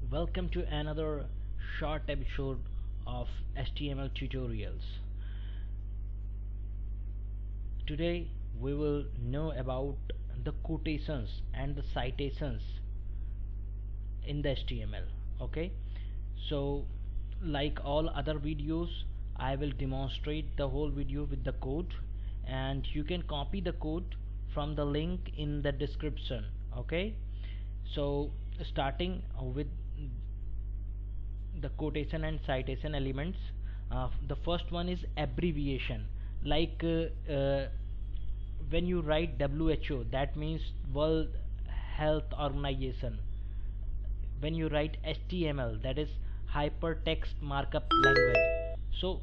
Welcome to another short episode of HTML tutorials. Today we will know about the quotations and the citations in the HTML. Okay, so like all other videos, I will demonstrate the whole video with the code, and you can copy the code from the link in the description. Okay, so starting with the quotation and citation elements, the first one is abbreviation. like when you write WHO, that means World Health Organization. When you write HTML, that is hypertext markup language. So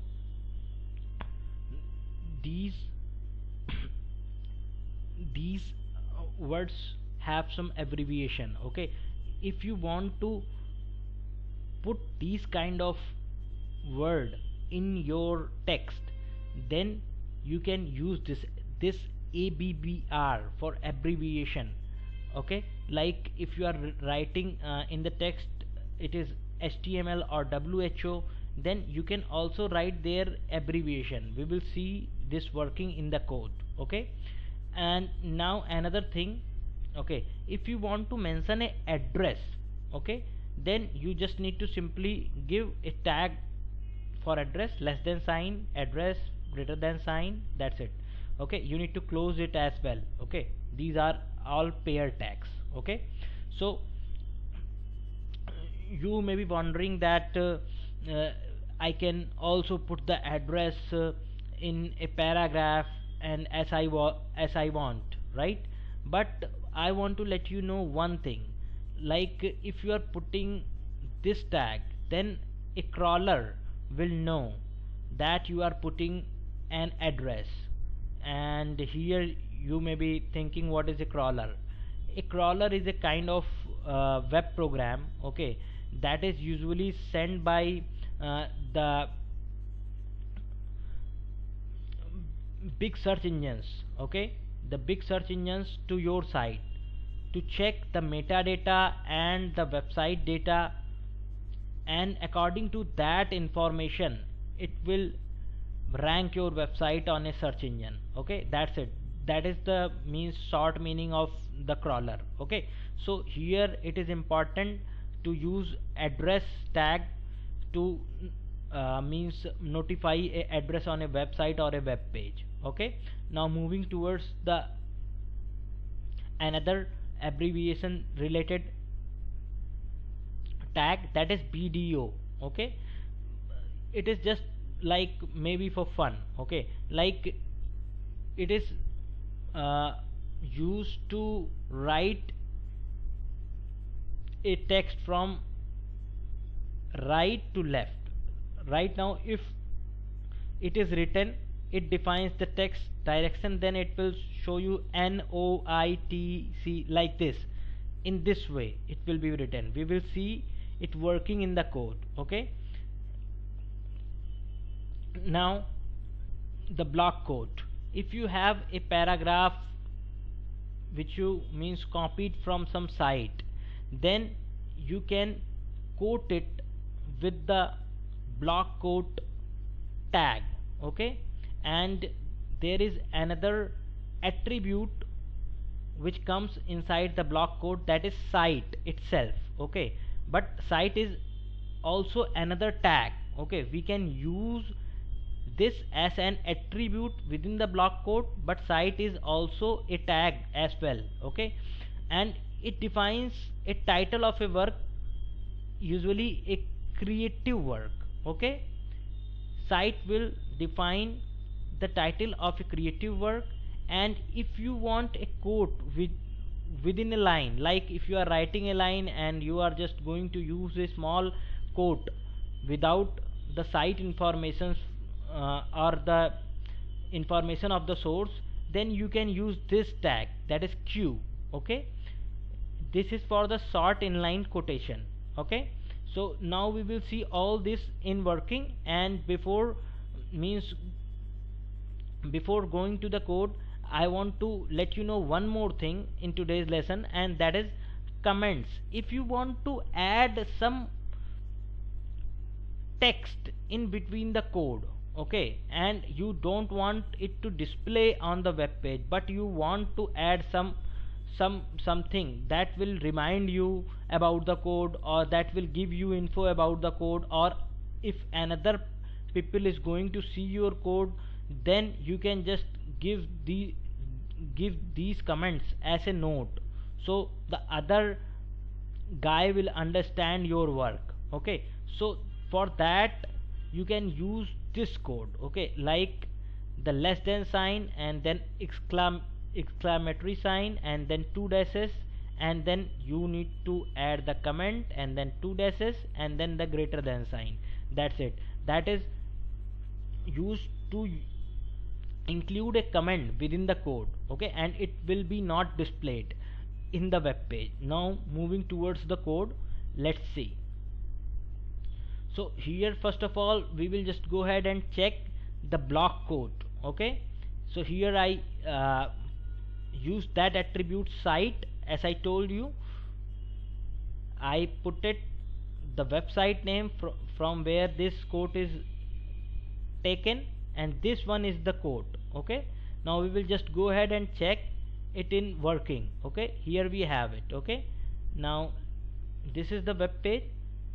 these these words have some abbreviation. Okay, if you want to put these kind of word in your text, then you can use this ABBR for abbreviation. Okay, like if you are writing in the text it is HTML or WHO, then you can also write their abbreviation. We will see this working in the code. Okay, and now another thing. Okay, if you want to mention a address, okay, then you just need to simply give a tag for address, less than sign, address, greater than sign. That's it. Okay, you need to close it as well. Okay, these are all pair tags. Okay, so you may be wondering that I can also put the address in a paragraph and as I want, right? But I want to let you know one thing. Like if you are putting this tag, then a crawler will know that you are putting an address. And here you may be thinking, what is a crawler? A crawler is a kind of web program, okay, that is usually sent by the big search engines. Okay, the big search engines to your site to check the metadata and the website data, and according to that information it will rank your website on a search engine. Okay, that's it. That is the short meaning of the crawler. Okay, so here it is important to use address tag to means notify a address on a website or a web page. Okay, now moving towards the another abbreviation related tag, that is BDO. Okay, it is just like maybe for fun. Okay, like it is used to write a text from right to left. Right now if it is written, it defines the text direction, then it will show you NOITC like this. In this way it will be written. We will see it working in the code. Okay, now the block quote. If you have a paragraph which you means copied from some site, then you can quote it with the block quote tag. Okay, and there is another attribute which comes inside the block quote, that is site itself. Okay, but site is also another tag. Okay, we can use this as an attribute within the block quote, but site is also a tag as well. Okay, and it defines a title of a work, usually a creative work. Okay, site will define the title of a creative work. And if you want a quote within a line, like if you are writing a line and you are just going to use a small quote without the site information or the information of the source, then you can use this tag, that is Q. Okay, this is for the short inline quotation. Okay, so now we will see all this in working. And before going to the code, I want to let you know one more thing in today's lesson, and that is comments, if you want to add some text in between the code, okay, and you don't want it to display on the web page, but you want to add something that will remind you about the code, or that will give you info about the code, or if another people is going to see your code, then you can just give these comments as a note, so the other guy will understand your work. Okay, so for that you can use this code, okay, like the less than sign, and then exclamatory sign, and then two dashes, and then you need to add the comment, and then two dashes, and then the greater than sign. That's it. That is used to include a comment within the code, okay, and it will be not displayed in the web page. Now moving towards the code, let's see. So here first of all we will just go ahead and check the block code. Okay, so here I use that attribute site, as I told you. I put it the website name from where this code is taken, and this one is the code. Okay, now we will just go ahead and check it in working. Okay, here we have it. Okay, now this is the web page.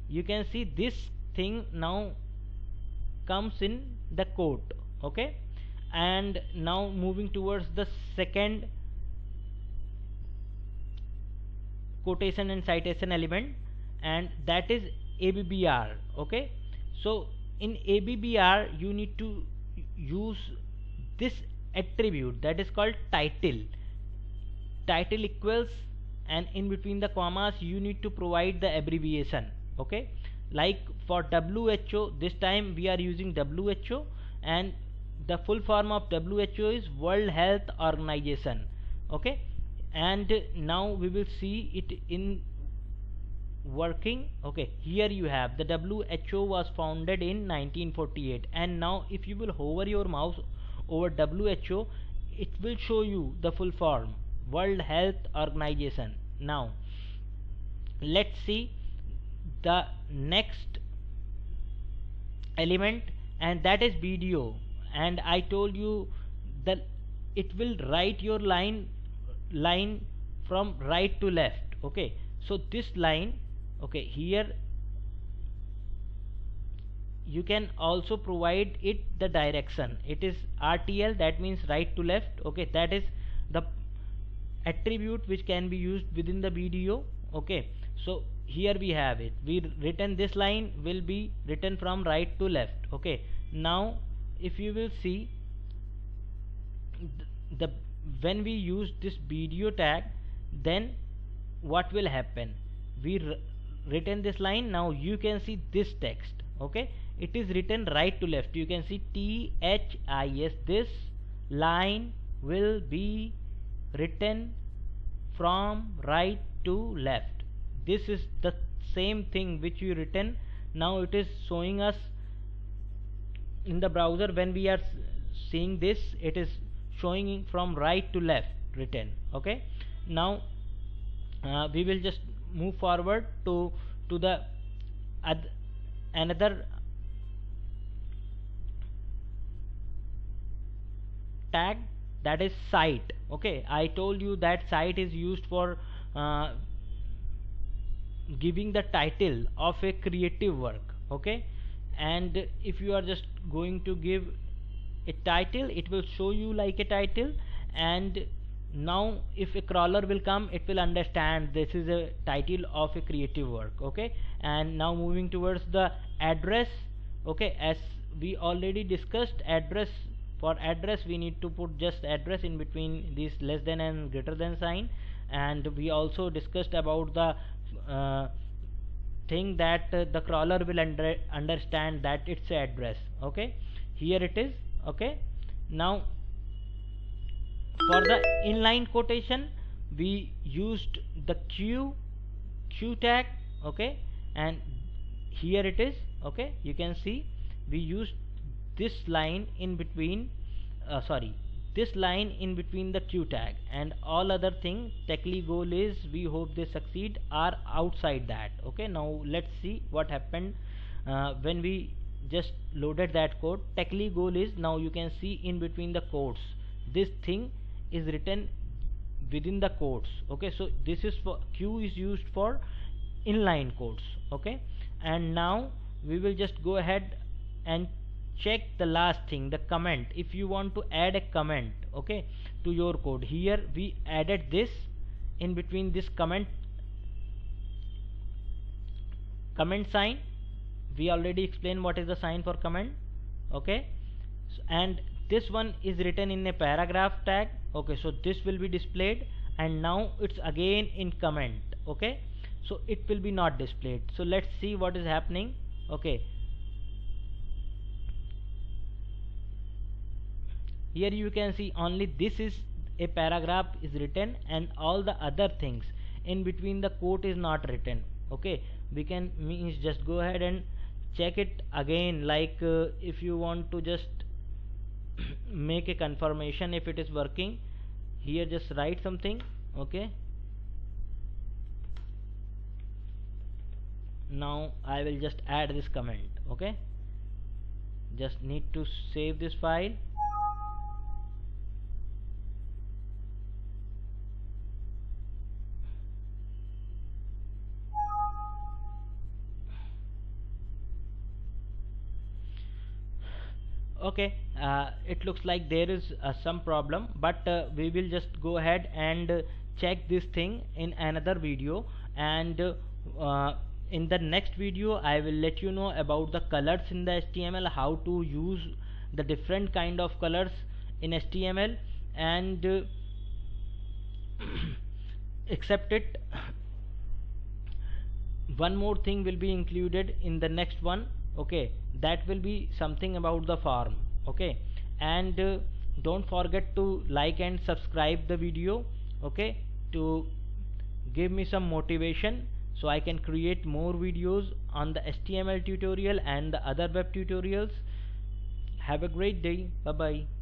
You can see this thing now comes in the code. Okay, and now moving towards the second quotation and citation element, and that is ABBR. Okay, so in ABBR you need to use this attribute that is called title equals, and in between the commas you need to provide the abbreviation. Okay, like for WHO, this time we are using WHO, and the full form of WHO is World Health Organization. Okay, and now we will see it in working. Okay, here you have the WHO was founded in 1948, and now if you will hover your mouse over WHO, it will show you the full form, World Health Organization. Now let's see the next element, and that is video. And I told you that it will write your line from right to left. Okay, so this line, okay, here you can also provide it the direction. It is RTL, that means right to left. Okay, that is the attribute which can be used within the video. Okay, so here we have it. We written this line will be written from right to left. Okay, now if you will see the when we use this video tag, then what will happen? We written this line. Now you can see this text. Okay, it is written right to left. You can see THIS. This line will be written from right to left. This is the same thing which you written. Now it is showing us in the browser. When we are seeing this, it is showing from right to left written. Okay, now we will just move forward to the another tag, that is site. Okay, I told you that site is used for giving the title of a creative work. Okay, and if you are just going to give a title, it will show you like a title, and now if a crawler will come, it will understand this is a title of a creative work. Okay, and now moving towards the address. Okay, as we already discussed, address, for address we need to put just address in between this less than and greater than sign, and we also discussed about the thing that the crawler will understand that it's a address. Okay, here it is. Okay, now for the inline quotation we used the Q tag. Okay, and here it is. Okay, you can see we used this line in between, this line in between the Q tag, and all other thing techly goal is we hope they succeed are outside that. Okay, now let's see what happened when we just loaded that code. Techly goal is, now you can see in between the quotes this thing is written within the quotes. Okay, so this is for Q is used for inline codes. Okay, and now we will just go ahead and check the last thing, the comment. If you want to add a comment, okay, to your code, here we added this in between this comment sign. We already explained what is the sign for comment. Okay, so, and this one is written in a paragraph tag. Okay, so this will be displayed, and now it's again in comment. Okay, so it will be not displayed. So let's see what is happening. Okay, here you can see only this is a paragraph is written, and all the other things in between the quote is not written. Okay, we can means just go ahead and check it again, like if you want to just make a confirmation if it is working, here just write something. Okay, now I will just add this comment. Okay, just need to save this file. Okay, it looks like there is some problem, but we will just go ahead and check this thing in another video, and in the next video I will let you know about the colors in the HTML, how to use the different kind of colors in HTML, and accept it. One more thing will be included in the next one. Okay, that will be something about the form. Okay, and don't forget to like and subscribe the video. Okay, to give me some motivation so I can create more videos on the HTML tutorial and the other web tutorials. Have a great day. Bye bye.